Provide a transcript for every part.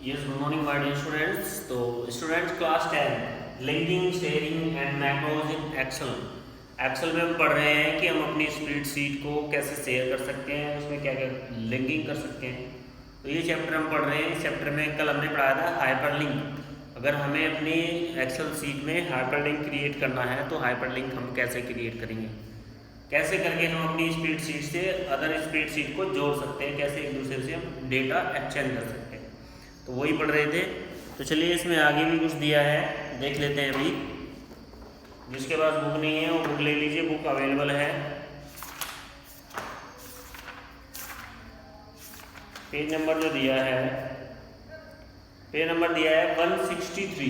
Yes, good morning, my dear students. तो students class 10 linking sharing and macros in Excel. Excel में हम पढ़ रहे हैं कि हम अपनी स्प्रेडशीट को कैसे शेयर कर सकते हैं, उसमें क्या क्या लिंकिंग कर सकते हैं। तो ये चैप्टर हम पढ़ रहे हैं। इस चैप्टर में कल हमने पढ़ाया था हाइपरलिंक। अगर हमें अपनी एक्सेल शीट में हाइपरलिंक क्रिएट करना है तो हाइपरलिंक हम कैसे क्रिएट करेंगे, कैसे करके हम अपनी स्प्रेडशीट से अदर स्प्रेडशीट को जोड़ सकते हैं, कैसे एक दूसरे से हम डेटा एक्सचेंज कर सकते हैं। तो वही पढ़ रहे थे। तो चलिए इसमें आगे भी कुछ दिया है, देख लेते हैं। अभी जिसके पास बुक नहीं है वो बुक ले लीजिए, बुक अवेलेबल है। पेज नंबर जो दिया है, पेज नंबर दिया है 163।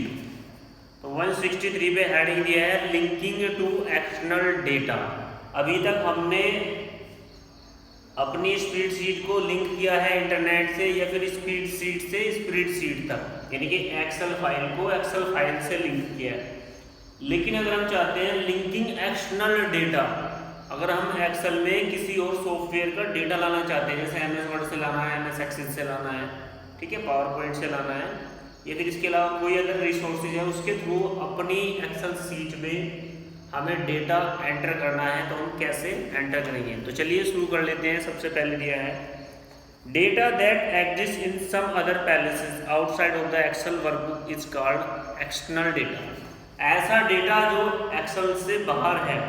तो 163 पे हेडिंग दिया है लिंकिंग टू एक्सटर्नल डेटा। अभी तक हमने अपनी स्प्रेडशीट को लिंक किया है इंटरनेट से या फिर स्प्रेडशीट से स्प्रेडशीट तक, यानी कि एक्सेल फाइल को एक्सेल फाइल से लिंक किया है। लेकिन अगर हम चाहते हैं लिंकिंग एक्सटर्नल डेटा, अगर हम एक्सेल में किसी और सॉफ्टवेयर का डेटा लाना चाहते हैं, जैसे MS वर्ड से लाना है, MS एक्सेल से लाना है, ठीक है, पावर पॉइंट से लाना है, या फिर इसके अलावा कोई अगर रिसोर्सेज है उसके थ्रू अपनी एक्सेल शीट में हमें डेटा एंटर करना है, तो हम कैसे एंटर करेंगे। तो चलिए शुरू कर लेते हैं। सबसे पहले दिया है data that exist in some other places outside of the Excel workbook is called external data. ऐसा डेटा जो एक्सेल से बाहर है,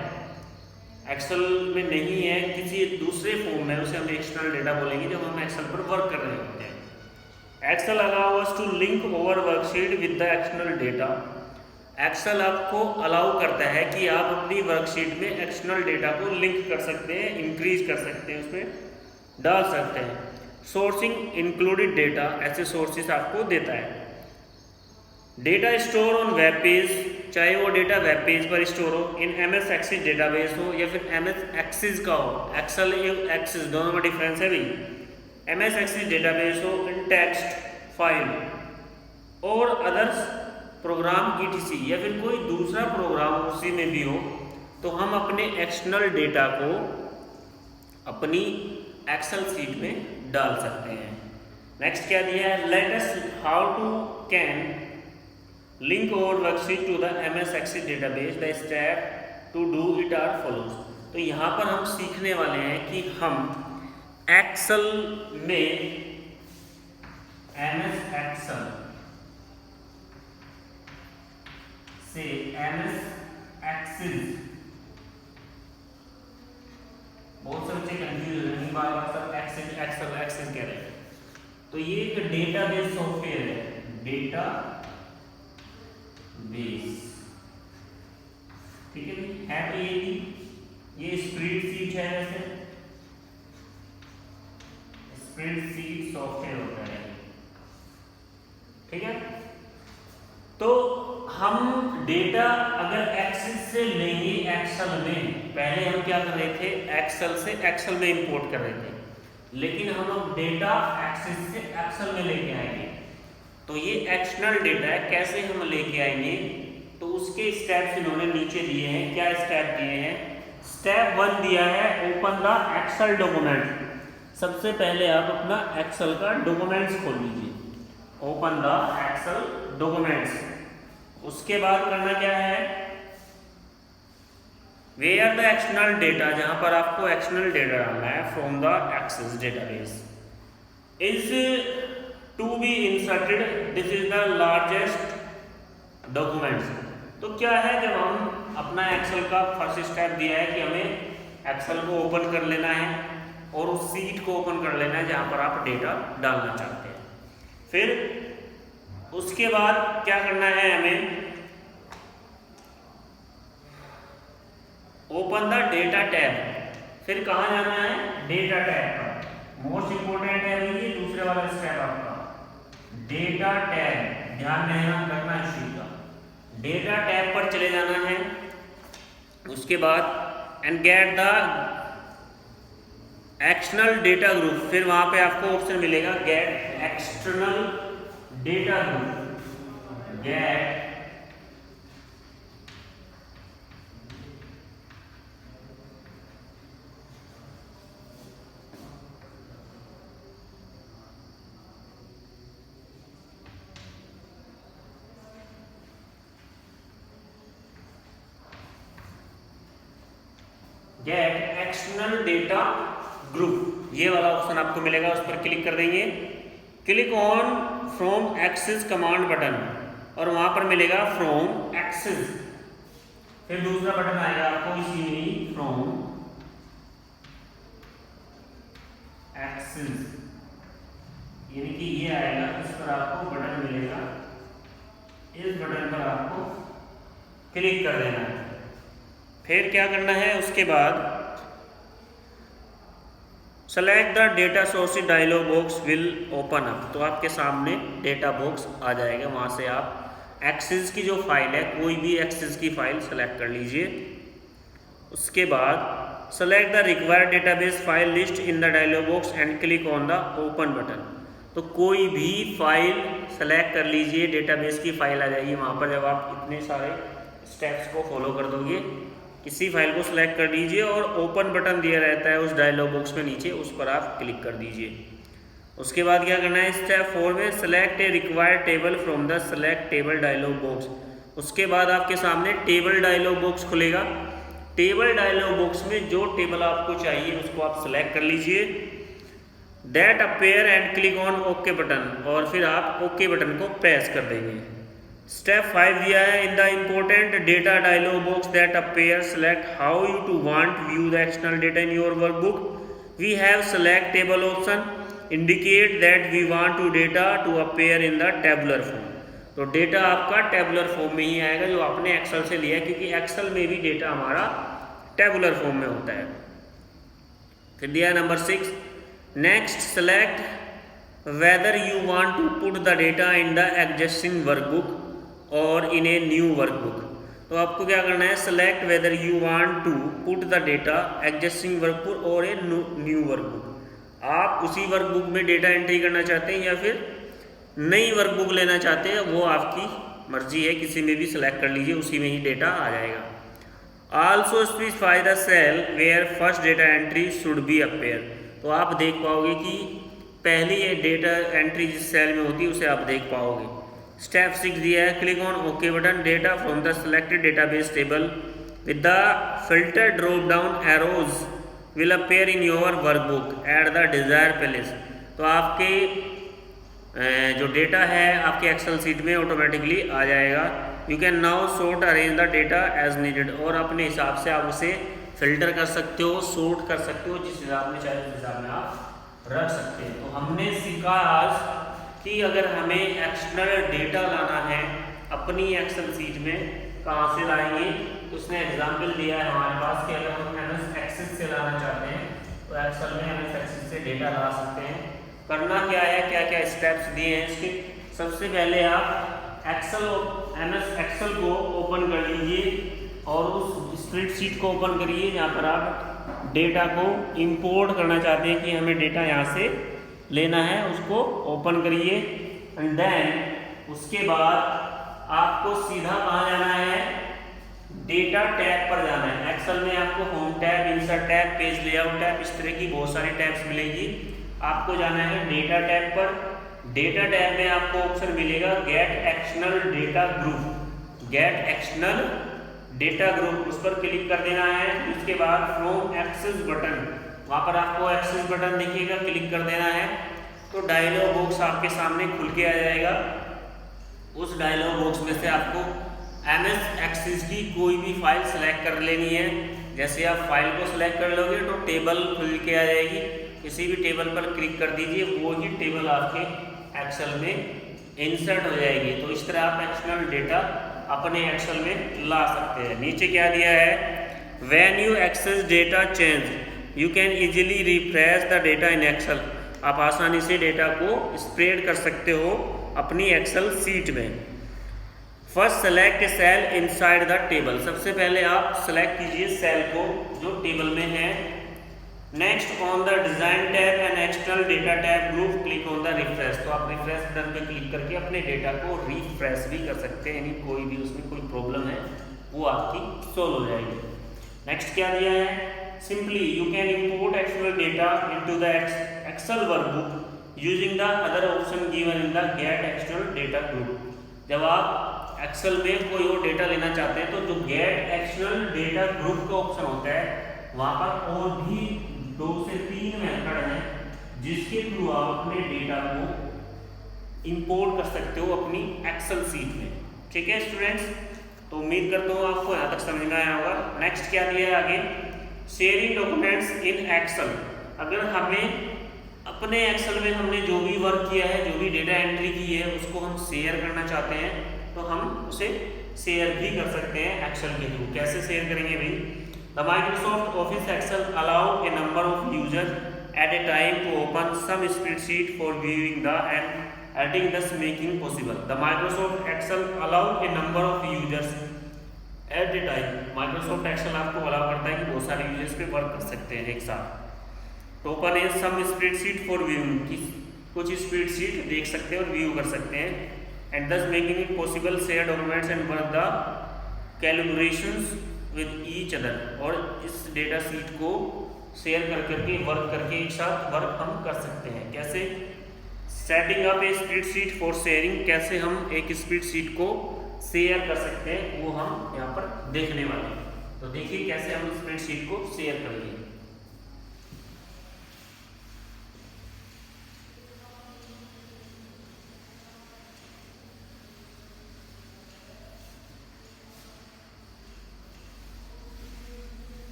एक्सेल में नहीं है, किसी दूसरे फॉर्म में, उसे हम एक्सटर्नल डेटा बोलेंगे जब हम एक्सेल पर वर्क कर रहे होते हैं। Excel allow us to link over worksheet with the external data. Excel आपको अलाउ करता है कि आप अपनी वर्कशीट में एक्सटर्नल डेटा को लिंक कर सकते हैं, इंक्रीज कर सकते हैं, उसमें डाल सकते हैं। सोर्सिंग इंक्लूडेड डेटा, ऐसे सोर्सेस आपको देता है। Data store on web page, चाहे वो डेटा वेब पेज पर स्टोर हो, इन MS एक्सिस डेटाबेस हो या फिर MS एक्सिस का हो। एक्सेल एक्सिस दोनों में डिफरेंस है भाई। MS एक्सिस डेटाबेस हो, इन टेक्स्ट फाइल और अदर्स प्रोग्राम ETC या फिर कोई दूसरा प्रोग्राम उसी में भी हो, तो हम अपने एक्सटर्नल डेटा को अपनी एक्सेल शीट में डाल सकते हैं। नेक्स्ट क्या दिया है, let us how to can link over worksheet to the MS Access database, the step to do it are follows. तो यहाँ पर हम सीखने वाले हैं कि हम एक्सेल में MS एक्सेल से MS एक्सिस, बहुत से बच्चे कंफ्यूज हो रहे हैं, बार बार सब एक्सिस एक्सेल एक्सिस कह रहे हैं। तो ये एक डेटाबेस सॉफ्टवेयर है, डेटा बेस, ठीक है भाई, है तो ये स्प्रेडशीट है, वैसे स्प्रेडशीट सॉफ्टवेयर होता है, ठीक है। तो हम डेटा अगर एक्सेल से लेंगे एक्सेल में, पहले हम क्या कर रहे थे, एक्सेल से एक्सेल में इंपोर्ट कर रहे थे, लेकिन हम अब डेटा एक्सेल से एक्सेल में लेके आएंगे। तो ये एक्सटर्नल डेटा है, कैसे हम लेके आएंगे, तो उसके स्टेप्स इन्होंने नीचे दिए हैं। क्या स्टेप दिए हैं, स्टेप 1 दिया है ओपन द एक्सेल डॉक्यूमेंट। सबसे पहले आप अपना एक्सेल का डॉक्यूमेंट्स खोल लीजिए, ओपन द एक्सेल डॉक्यूमेंट्स। उसके बाद करना क्या है, वेयर द एक्सटर्नल डेटा, जहां पर आपको एक्सटर्नल डेटा डालना है, from the Access database is to be inserted, this is the largest documents. तो क्या है, जब हम अपना एक्सेल का फर्स्ट स्टेप दिया है कि हमें एक्सेल को ओपन कर लेना है और उस सीट को ओपन कर लेना है जहां पर आप डेटा डालना चाहते हैं। फिर उसके बाद क्या करना है, हमें ओपन द डेटा टैब। फिर कहाँ जाना है, डेटा टैब पर। मोस्ट इंपोर्टेंट है ये दूसरे वाला स्टेप आपका, डेटा टैब, ध्यान में रखना इस चीज का। डेटा टैब पर चले जाना है। उसके बाद and get the external data group, फिर वहां पे आपको ऑप्शन मिलेगा get external data group, get get external data group, ये वाला ऑप्शन आपको मिलेगा, उस पर क्लिक कर देंगे। Click on from Access command button, और वहां पर मिलेगा फ्रॉम एक्सेस, फिर दूसरा बटन आएगा आपको इसी में फ्रॉम एक्सेस, यानी कि ये आएगा, इस पर आपको बटन मिलेगा, इस बटन पर आपको क्लिक कर देना है। फिर क्या करना है, उसके बाद select the data source dialogue box will open up, तो आपके सामने डेटा बॉक्स आ जाएगा, वहाँ से आप एक्सेस की जो फाइल है, कोई भी एक्सेस की फाइल सेलेक्ट कर लीजिए। उसके बाद select the required database file list in the dialog box and click on the open button, तो कोई भी फाइल सेलेक्ट कर लीजिए, डेटाबेस की फाइल आ जाएगी वहाँ पर। जब आप इतने सारे स्टेप्स को फॉलो कर दोगे, किसी फाइल को सिलेक्ट कर लीजिए और ओपन बटन दिया रहता है उस डायलॉग बॉक्स में नीचे, उस पर आप क्लिक कर दीजिए। उसके बाद क्या करना है, स्टेप 4 में select a required table from the select table dialog box, उसके बाद आपके सामने टेबल डायलॉग बॉक्स खुलेगा। टेबल डायलॉग बॉक्स में जो टेबल आपको चाहिए उसको आप सेलेक्ट कर लीजिए, that appear and click on okay button, और फिर आप ओके बटन को प्रेस कर देंगे। स्टेप 5 दिया है, in the important data dialog box that appear select how you to want view the external data in your workbook, we have select table option, indicate that we want to data to appear in the tabular form, तो data आपका tabular form में ही आएगा जो आपने Excel से लिया है, क्योंकि एक्सेल में भी डेटा हमारा टेबुलर फॉर्म में होता है। फिर दिया है number 6, next select whether you want to put the data in the existing workbook और इन ए न्यू वर्कबुक, तो आपको क्या करना है, select whether you want to put the data existing workbook और ए न्यू वर्कबुक, आप उसी workbook में डेटा एंट्री करना चाहते हैं या फिर नई वर्कबुक लेना चाहते हैं, वो आपकी मर्जी है, किसी में भी सिलेक्ट कर लीजिए, उसी में ही डेटा आ जाएगा। Also specify the cell where first data entry should be appear, तो आप देख पाओगे कि पहली ये डेटा एंट्री जिस सेल में होती है उसे आप देख पाओगे। स्टेप 6 दिया है, click on okay button, data from the selected database table with the filter drop down arrows will appear in your workbook at the desire place, तो आपके जो डेटा है आपके एक्सेल सीट में ऑटोमेटिकली आ जाएगा। You can now sort arrange the data as needed, और अपने हिसाब से आप उसे फिल्टर कर सकते हो, सॉर्ट कर सकते हो, जिस हिसाब में चाहे उस हिसाब में आप रख सकते हैं। तो हमने सीखा आज कि अगर हमें एक्सटर्नल डेटा लाना है अपनी एक्सेल सीट में, कहाँ से लाएंगे, उसने एग्जाम्पल दिया है हमारे पास कि अगर हम एमएस एक्सेस से लाना चाहते हैं तो एक्सेल में एमएस एक्सेस से डेटा ला सकते हैं। करना क्या है, क्या क्या स्टेप्स दिए हैं इसके, सबसे पहले आप एमएस एक्सेल को ओपन कर लीजिए और उस स्प्रेडशीट को ओपन करिए जहाँ पर आप डेटा को इंपोर्ट करना चाहते हैं कि हमें डेटा यहाँ से लेना है, उसको ओपन करिए। एंड देन उसके बाद आपको सीधा कहाँ जाना है, डेटा टैब पर जाना है। एक्सेल में आपको home tab, insert tab, page layout tab, इस तरह की बहुत सारी टैब्स मिलेगी। आपको जाना है डेटा टैब पर। डेटा टैब में आपको ऑप्शन मिलेगा get external data group, gate external data group, उस पर क्लिक कर देना है। उसके बाद फ्रॉम एक्सेस बटन, वहाँ पर आपको एक्सेस बटन दिखेगा, क्लिक कर देना है, तो डायलॉग बॉक्स आपके सामने खुल के आ जाएगा। उस डायलॉग बॉक्स में से आपको एमएस एक्सेस की कोई भी फाइल सेलेक्ट कर लेनी है। जैसे आप फाइल को सिलेक्ट कर लोगे तो टेबल खुल के आ जाएगी, किसी भी टेबल पर क्लिक कर दीजिए, वो ही टेबल आपके एक्सेल में इंसर्ट हो जाएगी। तो इस तरह आप एक्सटर्नल डेटा अपने एक्सेल में ला सकते हैं। नीचे क्या दिया है, when you access data change you can easily refresh the data in Excel, आप आसानी से डेटा को स्प्रेड कर सकते हो अपनी एक्सेल सीट में। First select a cell inside the table, सबसे पहले आप सेलेक्ट कीजिए सेल को जो टेबल में है। Next on the design tab and external data tab group click on the refresh, तो आप रिफ्रेश बटन पे क्लिक करके अपने डेटा को रिफ्रेश भी कर सकते हैं, यानी कोई भी उसमें कोई प्रॉब्लम है वो आपकी सोल्व हो जाएगी। नेक्स्ट क्या दिया है, simply you can import external data into the Excel workbook using the other option given in the get external data group. जब आप एक्सेल में कोई और डेटा लेना चाहते हैं तो जो गेट एक्सटर्नल डेटा ग्रुप का ऑप्शन होता है वहाँ पर और भी 2 से 3 मेथड हैं जिसके थ्रू आप अपने डेटा को इंपोर्ट कर सकते हो अपनी एक्सेल सीट में। ठीक है स्टूडेंट्स, तो उम्मीद करता हूँ आपको यहाँ तक समझ में आया होगा। नेक्स्ट क्या दिया है आगे, शेयरिंग डॉक्यूमेंट्स इन एक्सेल। अगर हमें अपने एक्सेल में हमने जो भी वर्क किया है, जो भी डेटा एंट्री की है, उसको हम शेयर करना चाहते हैं तो हम उसे शेयर भी कर सकते हैं एक्सेल के थ्रू। कैसे शेयर करेंगे भाई, the Microsoft Office Excel allow a number of user at a time to open some spreadsheet for viewing the and adding thus making possible. The Microsoft Excel allow a number of users at a time. Microsoft Excel आपको allow करता है कि बहुत सारे users पे work कर सकते हैं एक साथ। तो ओपन है सम स्प्रेडशीट फॉर व्यूइंग, कुछ स्प्रेडशीट देख सकते हैं और व्यू कर सकते हैं। And this making it possible share documents and work the calibrations with each other. और इस डेटा शीट को शेयर कर करके वर्क करके एक साथ वर्क हम कर सकते हैं। कैसे, setting up A spreadsheet for sharing, कैसे हम एक स्प्रेडशीट को शेयर कर सकते हैं वो हम यहाँ पर देखने वाले हैं। तो देखिए कैसे हम स्प्रेडशीट को शेयर करेंगे।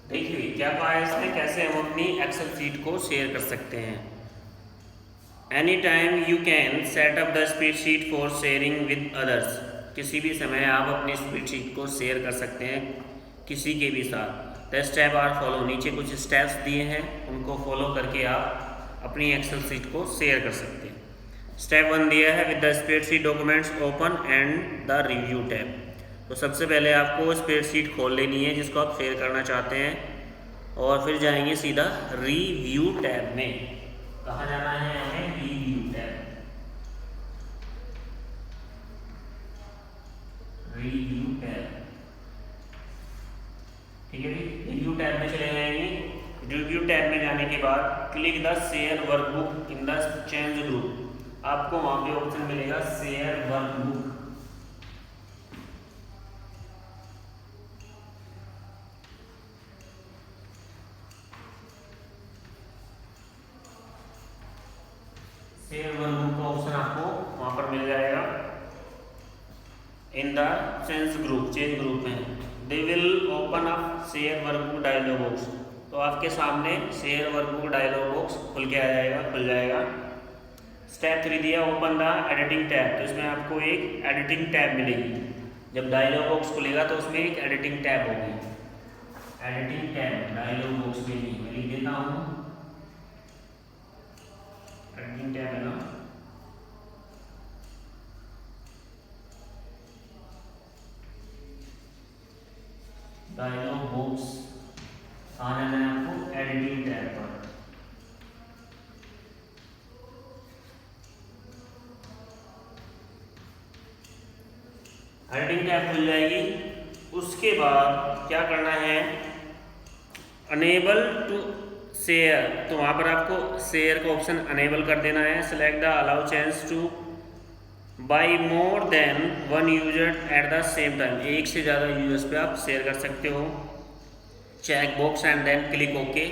देखिए क्या कहा है इसने, कैसे हम अपनी एक्सेल शीट को शेयर कर सकते हैं। Any time you can set up the spreadsheet for sharing with others. किसी भी समय आप अपनी स्प्रेडशीट को शेयर कर सकते हैं किसी के भी साथ। द स्टेप आर फॉलो, नीचे कुछ स्टेप्स दिए हैं, उनको फॉलो करके आप अपनी एक्सेल शीट को शेयर कर सकते हैं। स्टेप 1 दिया है, with the spreadsheet documents open and the review tab. तो सबसे पहले आपको स्प्रेडशीट खोल लेनी है जिसको आप शेयर करना चाहते हैं, और फिर जाएंगे सीधा रिव्यू टैब में। कहाँ जाना है हमें, रिव्यू टैब। रिव्यू टैब, ठीक है भाई, रिव्यू टैब में चले जाएंगे। रिव्यू टैब में जाने के बाद click the share workbook in the change group. आपको वहां पे ऑप्शन मिलेगा शेयर वर्कबुक। शेयर वर्कबुक का ऑप्शन आपको वहां पर मिल जाएगा इन द चेंज ग्रुप में। They will open up share workbook dialog box. तो आपके सामने शेयर वर्कबुक डायलॉग बॉक्स खुल जाएगा। स्टेप 3 दिया, ओपन द एडिटिंग टैब। तो इसमें आपको एक एडिटिंग टैब मिलेगी। जब डायलॉग बॉक्स खुलेगा तो उसमें एक एडिटिंग टैब होगी। एडिटिंग टैब डायलॉग बॉक्स में मैं लिख देता हूँ, एडिटिंग टैब है ना, डायलॉग बॉक्स। कहाँ जाना है आपको, एडिटिंग टैब पर। एडिटिंग टैब खुल जाएगी। उसके बाद क्या करना है, अनेबल टू शेयर। तो वहाँ पर आपको शेयर का ऑप्शन अनेबल कर देना है। Select the allow chance two by more than 1 user eight the same time. एक से ज़्यादा यूजर्स पे आप शेयर कर सकते हो। Check box and then click okay.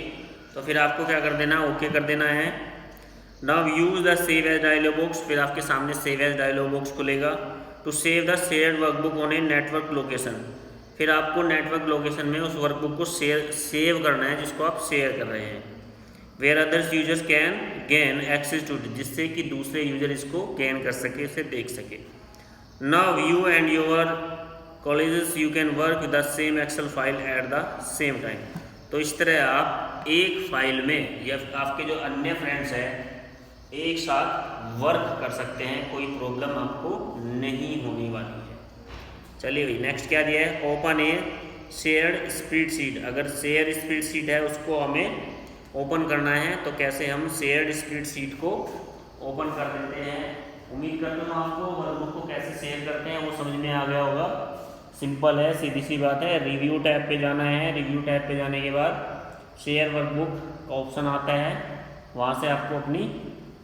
तो फिर आपको क्या कर देना, ओके कर देना है। Now use the save as dialog box. फिर आपके सामने सेव एज डायलॉग बॉक्स खुलेगा। To save the shared workbook on a network location. फिर आपको नेटवर्क लोकेशन में उस वर्कबुक को सेव करना है जिसको आप शेयर कर रहे हैं। Where others users can gain access to, जिससे कि दूसरे यूजर इसको गेन कर सके, इसे देख सके। Now you and your colleagues you can work with the same Excel file at the same time. तो इस तरह आप एक फाइल में या आपके जो अन्य फ्रेंड्स हैं एक साथ वर्क कर सकते हैं, कोई प्रॉब्लम आपको नहीं होने वाली है। चलिए भाई नेक्स्ट क्या दिया है, ओपन ए शेयर्ड स्प्रेडशीट। अगर शेयर स्प्रेडशीट है उसको हमें ओपन करना है, तो कैसे हम शेयर्ड स्प्रेडशीट को ओपन कर देते हैं। उम्मीद करता हूँ आपको वर्कबुक को कैसे शेयर करते हैं वो समझ में आ गया होगा। सिंपल है, सीधी सी बात है। रिव्यू टैब पे जाना है, रिव्यू टैब पे जाने के बाद शेयर वर्कबुक का ऑप्शन आता है, वहाँ से आपको अपनी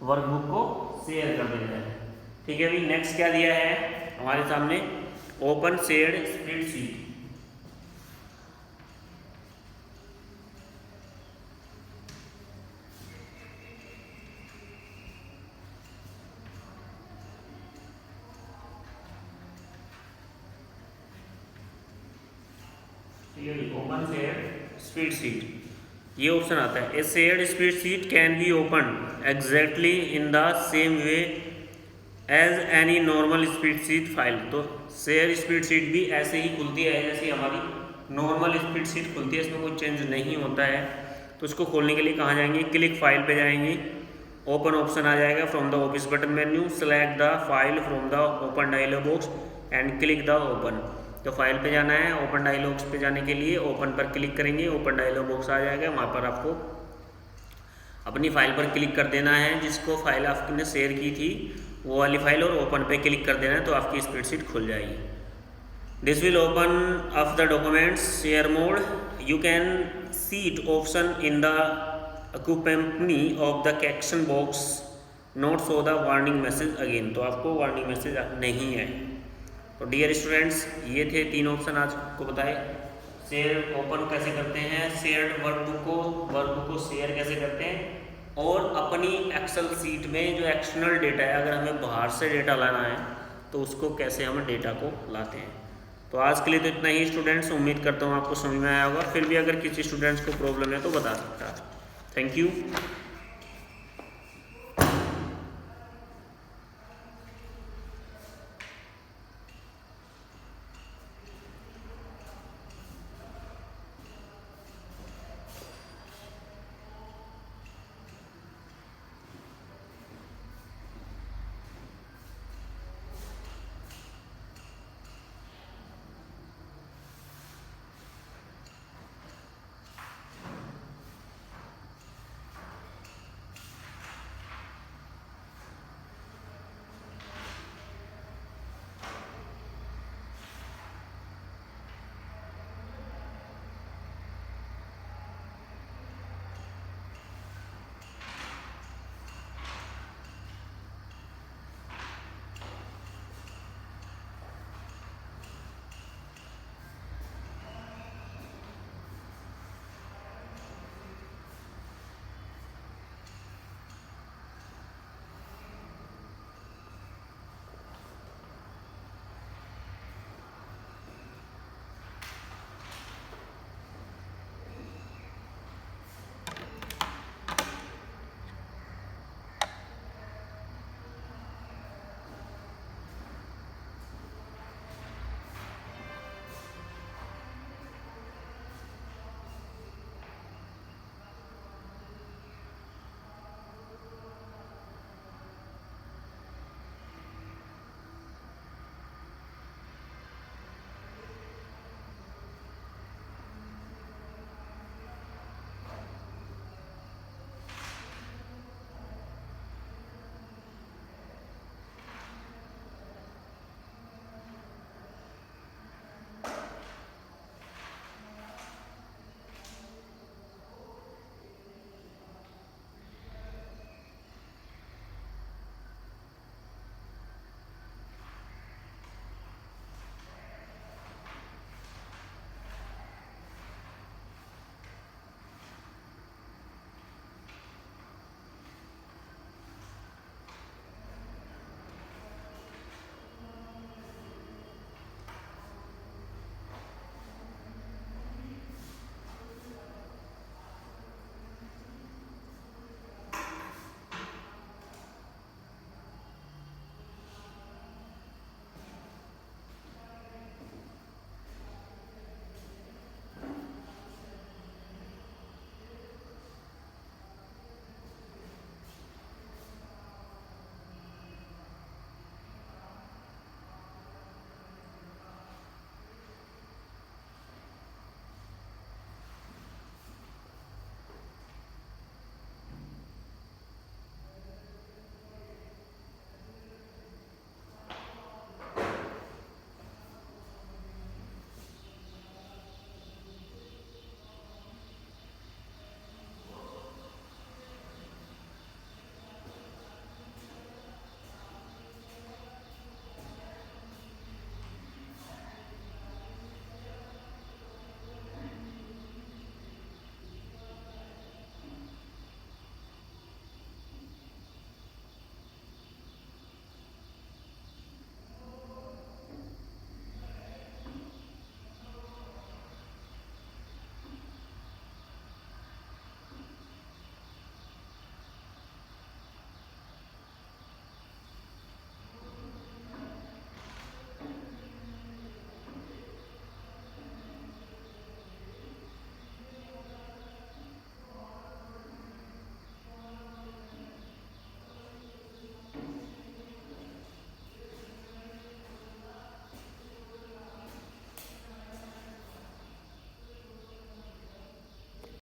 वर्कबुक को शेयर कर देना है। ठीक है अभी नेक्स्ट क्या दिया है हमारे सामने, open shared spreadsheet. Open shared spreadsheet ये ऑप्शन आता है। A shared spreadsheet can be open exactly in the same way as any normal spreadsheet file. तो शेयर स्प्रेडशीट भी ऐसे ही खुलती है जैसे हमारी नॉर्मल स्प्रेडशीट खुलती है, इसमें कोई चेंज नहीं होता है। तो इसको खोलने के लिए कहाँ जाएंगे, क्लिक फाइल पे जाएंगे, ओपन ऑप्शन आ जाएगा from the Office button menu, select the file from the open dialog box and click the open. तो फाइल पे जाना है, ओपन डायलॉग्स पे जाने के लिए ओपन पर क्लिक करेंगे, ओपन डायलॉग बॉक्स आ जाएगा, वहाँ पर आपको अपनी फाइल पर क्लिक कर देना है, जिसको फाइल आपने शेयर की थी वो वाली फाइल, और ओपन पे क्लिक कर देना है तो आपकी स्प्रेडशीट खुल जाएगी। This will open of the documents share mode, you can see it option in the occupancy of the caption box, note show the warning message again. तो आपको वार्निंग मैसेज नहीं है। तो डियर स्टूडेंट्स ये थे 3 option आज को बताए। शेयर ओपन कैसे करते हैं, शेयर्ड वर्कबुक को शेयर कैसे करते हैं, और अपनी एक्सेल सीट में जो एक्सटर्नल डेटा है अगर हमें बाहर से डेटा लाना है तो उसको कैसे हम डेटा को लाते हैं। तो आज के लिए तो इतना ही स्टूडेंट्स, उम्मीद करता हूँ आपको समझ में आया होगा। फिर भी अगर किसी स्टूडेंट्स को प्रॉब्लम है तो बता सकता है। Thank you.